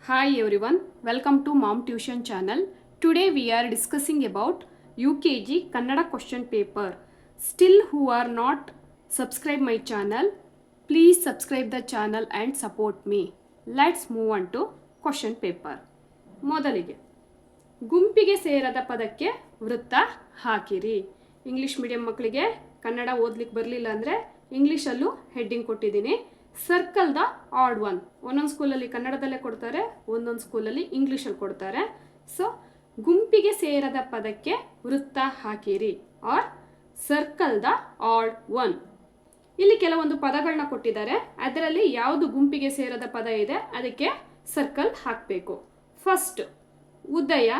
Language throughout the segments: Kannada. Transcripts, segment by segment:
Hi everyone, welcome to Mom Tuition channel. Today we are discussing about UKG Kannada question paper. Still who are not subscribe my channel, please subscribe the channel and support me. Let's move on to question paper. ಮೊದಲಿಗೆ ಗುಂಪಿಗೆ ಸೇರದ ಪದಕ್ಕೆ ವೃತ್ತ ಹಾಕಿರಿ. ಇಂಗ್ಲಿಷ್ ಮೀಡಿಯಂ ಮಕ್ಕಳಿಗೆ ಕನ್ನಡ ಓದ್ಲಿಕ್ಕೆ ಬರಲಿಲ್ಲ ಅಂದರೆ ಇಂಗ್ಲೀಷಲ್ಲೂ ಹೆಡ್ಡಿಂಗ್ ಕೊಟ್ಟಿದ್ದೀನಿ. Circle the odd one. ಒಂದೊಂದು ಸ್ಕೂಲಲ್ಲಿ ಕನ್ನಡದಲ್ಲೇ ಕೊಡ್ತಾರೆ, ಒಂದೊಂದು ಸ್ಕೂಲಲ್ಲಿ ಇಂಗ್ಲೀಷಲ್ಲಿ ಕೊಡ್ತಾರೆ. ಸೊ ಗುಂಪಿಗೆ ಸೇರದ ಪದಕ್ಕೆ ವೃತ್ತ ಹಾಕಿರಿ or circle the odd one. ಇಲ್ಲಿ ಕೆಲವೊಂದು ಪದಗಳನ್ನ ಕೊಟ್ಟಿದ್ದಾರೆ, ಅದರಲ್ಲಿ ಯಾವುದು ಗುಂಪಿಗೆ ಸೇರದ ಪದ ಇದೆ ಅದಕ್ಕೆ ಸರ್ಕಲ್ ಹಾಕಬೇಕು. ಫಸ್ಟ್ ಉದಯ,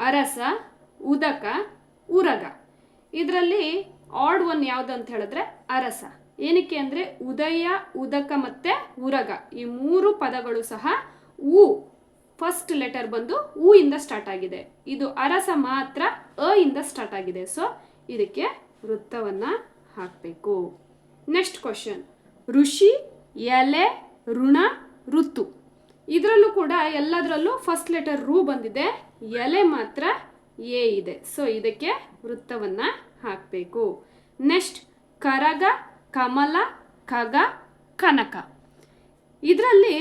ಅರಸ, ಉದಕ, ಉರಗ. ಇದರಲ್ಲಿ ಆಡ್ ಒನ್ ಯಾವುದು ಅಂತ ಹೇಳಿದ್ರೆ ಅರಸ. ಏನಕ್ಕೆ ಅಂದರೆ ಉದಯ, ಉದಕ ಮತ್ತು ಉರಗ ಈ ಮೂರು ಪದಗಳು ಸಹ ಉ ಫಸ್ಟ್ ಲೆಟರ್ ಬಂದು ಉ ಇಂದ ಸ್ಟಾರ್ಟ್ ಆಗಿದೆ. ಇದು ಅರಸ ಮಾತ್ರ ಅ ಇಂದ ಸ್ಟಾರ್ಟ್ ಆಗಿದೆ. ಸೊ ಇದಕ್ಕೆ ವೃತ್ತವನ್ನು ಹಾಕಬೇಕು. ನೆಕ್ಸ್ಟ್ ಕ್ವಶನ್, ಋಷಿ, ಎಲೆ, ಋಣ, ಋತು. ಇದರಲ್ಲೂ ಕೂಡ ಎಲ್ಲದರಲ್ಲೂ ಫಸ್ಟ್ ಲೆಟರ್ ರು ಬಂದಿದೆ, ಎಲೆ ಮಾತ್ರ ಎ ಇದೆ. ಸೊ ಇದಕ್ಕೆ ವೃತ್ತವನ್ನು ಹಾಕಬೇಕು. ನೆಕ್ಸ್ಟ್ ಕರಗ, ಕಮಲ, ಖಗ, ಕನಕ. ಇದರಲ್ಲಿ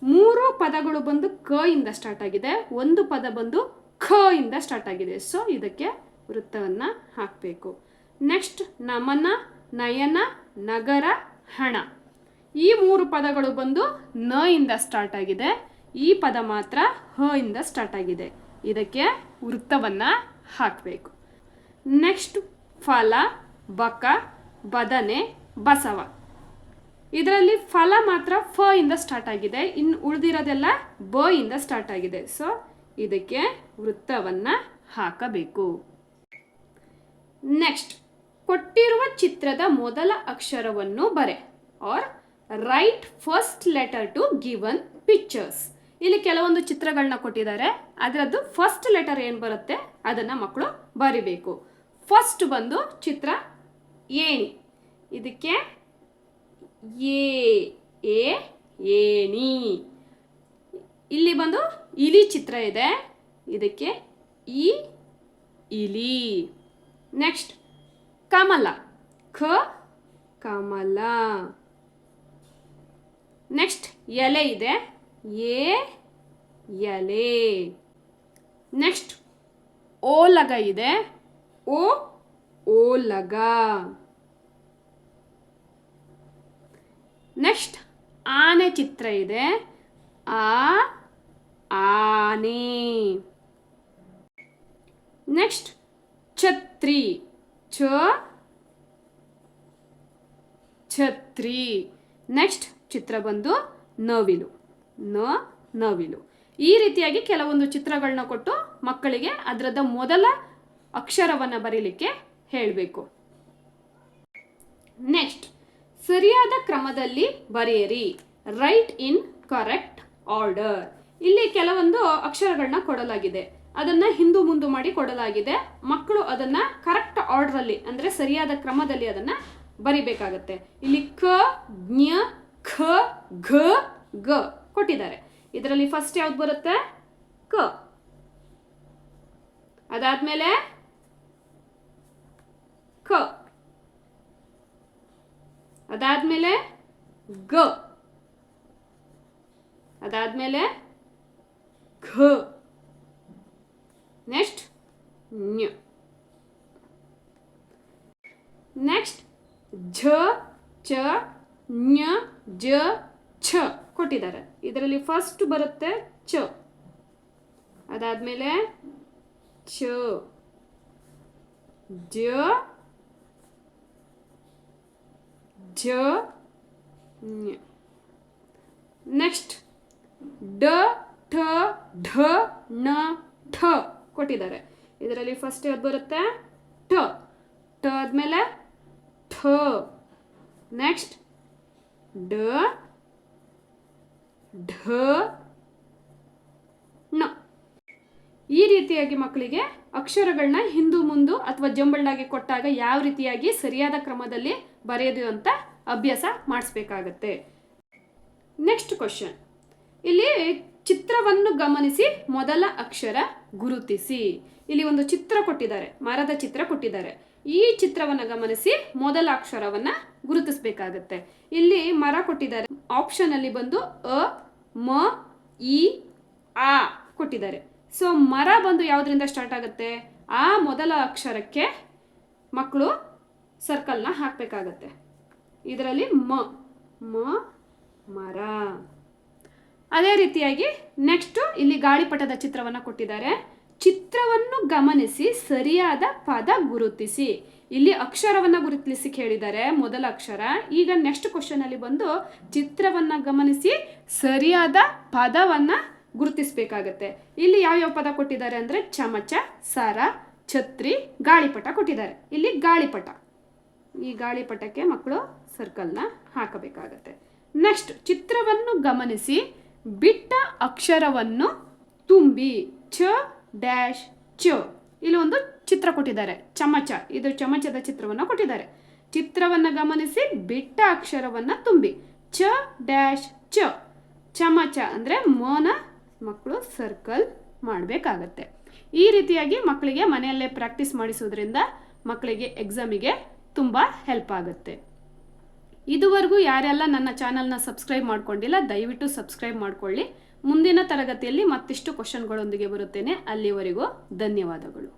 ಮೂರು ಪದಗಳು ಬಂದು ಕ ಇಂದ ಸ್ಟಾರ್ಟ್ ಆಗಿದೆ, ಒಂದು ಪದ ಬಂದು ಖ ಇಂದ ಸ್ಟಾರ್ಟ್ ಆಗಿದೆ. ಸೊ ಇದಕ್ಕೆ ವೃತ್ತವನ್ನು ಹಾಕಬೇಕು. ನೆಕ್ಸ್ಟ್ ನಮನ, ನಯನ, ನಗರ, ಹಣ. ಈ ಮೂರು ಪದಗಳು ಬಂದು ನ ಇಂದ ಸ್ಟಾರ್ಟ್ ಆಗಿದೆ, ಈ ಪದ ಮಾತ್ರ ಹ ಇಂದ ಸ್ಟಾರ್ಟ್ ಆಗಿದೆ. ಇದಕ್ಕೆ ವೃತ್ತವನ್ನು ಹಾಕಬೇಕು. ನೆಕ್ಸ್ಟ್ ಫಲ, ಬಕ, ಬದನೆ, ಬಸವ. ಇದರಲ್ಲಿ ಫಲ ಮಾತ್ರ ಫ ಇಂದ ಸ್ಟಾರ್ಟ್ ಆಗಿದೆ, ಇನ್ನು ಉಳಿದಿರೋದೆಲ್ಲ ಬ ಇಂದ ಸ್ಟಾರ್ಟ್ ಆಗಿದೆ. ಸೊ ಇದಕ್ಕೆ ವೃತ್ತವನ್ನು ಹಾಕಬೇಕು. ನೆಕ್ಸ್ಟ್ ಕೊಟ್ಟಿರುವ ಚಿತ್ರದ ಮೊದಲ ಅಕ್ಷರವನ್ನು ಬರೆ or write first letter to given pictures. ಇಲ್ಲಿ ಕೆಲವೊಂದು ಚಿತ್ರಗಳನ್ನ ಕೊಟ್ಟಿದ್ದಾರೆ, ಅದರದ್ದು ಫಸ್ಟ್ ಲೆಟರ್ ಏನು ಬರುತ್ತೆ ಅದನ್ನು ಮಕ್ಕಳು ಬರಿಬೇಕು. ಫಸ್ಟ್ ಬಂದು ಚಿತ್ರ ಏಣಿ. ಇದಕ್ಕೆ ಏಣಿ. ಇಲ್ಲಿ ಬಂದು ಇಲಿ ಚಿತ್ರ ಇದೆ, ಇದಕ್ಕೆ ಇಲಿ. ನೆಕ್ಸ್ಟ್ ಕಮಲ, ಕಮಲ. ನೆಕ್ಸ್ಟ್ ಎಲೆ ಇದೆ, ಎಲೆ. ನೆಕ್ಸ್ಟ್ ಓಲಗ ಇದೆ, ಓಲಗ. ನೆಕ್ಸ್ಟ್ ಆನೆ ಚಿತ್ರ ಇದೆ, ಆನೆ. ನೆಕ್ಸ್ಟ್ ಛತ್ರಿ, ಛತ್ರಿ. ನೆಕ್ಸ್ಟ್ ಚಿತ್ರ ಬಂದು ನವಿಲು, ನವಿಲು. ಈ ರೀತಿಯಾಗಿ ಕೆಲವೊಂದು ಚಿತ್ರಗಳನ್ನ ಕೊಟ್ಟು ಮಕ್ಕಳಿಗೆ ಅದರದ ಮೊದಲ ಅಕ್ಷರವನ್ನು ಬರೀಲಿಕ್ಕೆ ಹೇಳಬೇಕು. ನೆಕ್ಸ್ಟ್ ಸರಿಯಾದ ಕ್ರಮದಲ್ಲಿ ಬರೆಯಿರಿ, ರೈಟ್ ಇನ್ ಕರೆಕ್ಟ್ ಆರ್ಡರ್. ಇಲ್ಲಿ ಕೆಲವೊಂದು ಅಕ್ಷರಗಳನ್ನ ಕೊಡಲಾಗಿದೆ, ಅದನ್ನು ಹಿಂದು ಮುಂದು ಮಾಡಿ ಕೊಡಲಾಗಿದೆ. ಮಕ್ಕಳು ಅದನ್ನು ಕರೆಕ್ಟ್ ಆರ್ಡ್ರಲ್ಲಿ ಅಂದರೆ ಸರಿಯಾದ ಕ್ರಮದಲ್ಲಿ ಅದನ್ನು ಬರಿಬೇಕಾಗತ್ತೆ. ಇಲ್ಲಿ ಕ, ಜ್ಞ, ಖ, ಘ, ಗ ಕೊಟ್ಟಿದ್ದಾರೆ. ಇದರಲ್ಲಿ ಫಸ್ಟ್ ಯಾವ್ದು ಬರುತ್ತೆ? ಕ. ಅದಾದ್ಮೇಲೆ ಕ, ಅದಾದ್ಮೇಲೆ ಗ, ಅದಾದ್ಮೇಲೆ ಘ. ನೆಕ್ಸ್ಟ್ ಞ. ನೆಕ್ಸ್ಟ್ ಝ, ಚ, ಞ, ಜ, ಛ ಕೊಟ್ಟಿದ್ದಾರೆ. ಇದರಲ್ಲಿ ಫಸ್ಟ್ ಬರುತ್ತೆ ಚ, ಅದಾದ್ಮೇಲೆ ಚ, ಜ, ಝ, ಞ. ನೆಕ್ಸ್ಟ್ ಡ, ಠ, ಢ, ಣ, ಠ ಕೊಟ್ಟಿದ್ದಾರೆ. ಇದರಲ್ಲಿ ಫಸ್ಟ್ ಯಾವ್ದು ಬರುತ್ತೆ? ಠ. ಠ ಆದ್ಮೇಲೆ ಠ. ನೆಕ್ಸ್ಟ್ ಡ, ಢ, ಣ. ಈ ರೀತಿಯಾಗಿ ಮಕ್ಕಳಿಗೆ ಅಕ್ಷರಗಳನ್ನ ಹಿಂದು ಮುಂದು ಅಥವಾ ಜಂಬಲ್ಡಾಗಿ ಕೊಟ್ಟಾಗ ಯಾವ ರೀತಿಯಾಗಿ ಸರಿಯಾದ ಕ್ರಮದಲ್ಲಿ ಬರೆಯೋದು ಅಂತ ಅಭ್ಯಾಸ ಮಾಡಿಸ್ಬೇಕಾಗತ್ತೆ. ನೆಕ್ಸ್ಟ್ ಕ್ವಶನ್, ಇಲ್ಲಿ ಚಿತ್ರವನ್ನು ಗಮನಿಸಿ ಮೊದಲ ಅಕ್ಷರ ಗುರುತಿಸಿ. ಇಲ್ಲಿ ಒಂದು ಚಿತ್ರ ಕೊಟ್ಟಿದ್ದಾರೆ, ಮರದ ಚಿತ್ರ ಕೊಟ್ಟಿದ್ದಾರೆ. ಈ ಚಿತ್ರವನ್ನು ಗಮನಿಸಿ ಮೊದಲ ಅಕ್ಷರವನ್ನ ಗುರುತಿಸಬೇಕಾಗತ್ತೆ. ಇಲ್ಲಿ ಮರ ಕೊಟ್ಟಿದ್ದಾರೆ, ಆಪ್ಷನ್ ಅಲ್ಲಿ ಬಂದು ಅ, ಮ, ಇ, ಆ ಕೊಟ್ಟಿದ್ದಾರೆ. ಸೊ ಮರ ಬಂದು ಯಾವುದರಿಂದ ಸ್ಟಾರ್ಟ್ ಆಗುತ್ತೆ? ಆ ಮೊದಲ ಅಕ್ಷರಕ್ಕೆ ಮಕ್ಕಳು ಸರ್ಕಲ್ನ ಹಾಕಬೇಕಾಗತ್ತೆ. ಇದರಲ್ಲಿ ಮ, ಮರ. ಅದೇ ರೀತಿಯಾಗಿ ನೆಕ್ಸ್ಟ್ ಇಲ್ಲಿ ಗಾಳಿಪಟದ ಚಿತ್ರವನ್ನು ಕೊಟ್ಟಿದ್ದಾರೆ. ಚಿತ್ರವನ್ನು ಗಮನಿಸಿ ಸರಿಯಾದ ಪದ ಗುರುತಿಸಿ. ಇಲ್ಲಿ ಅಕ್ಷರವನ್ನು ಗುರುತಿಸಿ ಹೇಳಿದ್ದಾರೆ, ಮೊದಲ ಅಕ್ಷರ. ಈಗ ನೆಕ್ಸ್ಟ್ ಕ್ವಶನ್ ಅಲ್ಲಿ ಬಂದು ಚಿತ್ರವನ್ನು ಗಮನಿಸಿ ಸರಿಯಾದ ಪದವನ್ನ ಗುರುತಿಸಬೇಕಾಗತ್ತೆ. ಇಲ್ಲಿ ಯಾವ್ಯಾವ ಪದ ಕೊಟ್ಟಿದ್ದಾರೆ ಅಂದ್ರೆ ಚಮಚ, ಸರ, ಛತ್ರಿ, ಗಾಳಿಪಟ ಕೊಟ್ಟಿದ್ದಾರೆ. ಇಲ್ಲಿ ಗಾಳಿಪಟ, ಈ ಗಾಳಿಪಟಕ್ಕೆ ಮಕ್ಕಳು ಸರ್ಕಲ್ನ ಹಾಕಬೇಕಾಗತ್ತೆ. ನೆಕ್ಸ್ಟ್ ಚಿತ್ರವನ್ನು ಗಮನಿಸಿ ಬಿಟ್ಟ ಅಕ್ಷರವನ್ನು ತುಂಬಿ. ಚ ಡ್ಯಾಶ್ ಚ. ಇಲ್ಲಿ ಒಂದು ಚಿತ್ರ ಕೊಟ್ಟಿದ್ದಾರೆ, ಚಮಚ. ಇದು ಚಮಚದ ಚಿತ್ರವನ್ನು ಕೊಟ್ಟಿದ್ದಾರೆ. ಚಿತ್ರವನ್ನು ಗಮನಿಸಿ ಬಿಟ್ಟ ಅಕ್ಷರವನ್ನು ತುಂಬಿ. ಚ ಡ್ಯಾಶ್ ಚ. ಚಮಚ ಅಂದರೆ ಮೋನ ಮಕ್ಕಳು ಸರ್ಕಲ್ ಮಾಡಬೇಕಾಗತ್ತೆ. ಈ ರೀತಿಯಾಗಿ ಮಕ್ಕಳಿಗೆ ಮನೆಯಲ್ಲೇ ಪ್ರಾಕ್ಟೀಸ್ ಮಾಡಿಸೋದ್ರಿಂದ ಮಕ್ಕಳಿಗೆ ಎಕ್ಸಾಮಿಗೆ ತುಂಬ ಹೆಲ್ಪ್ ಆಗುತ್ತೆ. ಇದುವರೆಗೂ ಯಾರೆಲ್ಲ ನನ್ನ ಚಾನಲ್ನ ಸಬ್ಸ್ಕ್ರೈಬ್ ಮಾಡ್ಕೊಂಡಿಲ್ಲ ದಯವಿಟ್ಟು ಸಬ್ಸ್ಕ್ರೈಬ್ ಮಾಡ್ಕೊಳ್ಳಿ. ಮುಂದಿನ ತರಗತಿಯಲ್ಲಿ ಮತ್ತಿಷ್ಟು ಕ್ವಶನ್ಗಳೊಂದಿಗೆ ಬರುತ್ತೇನೆ. ಅಲ್ಲಿವರೆಗೂ ಧನ್ಯವಾದಗಳು.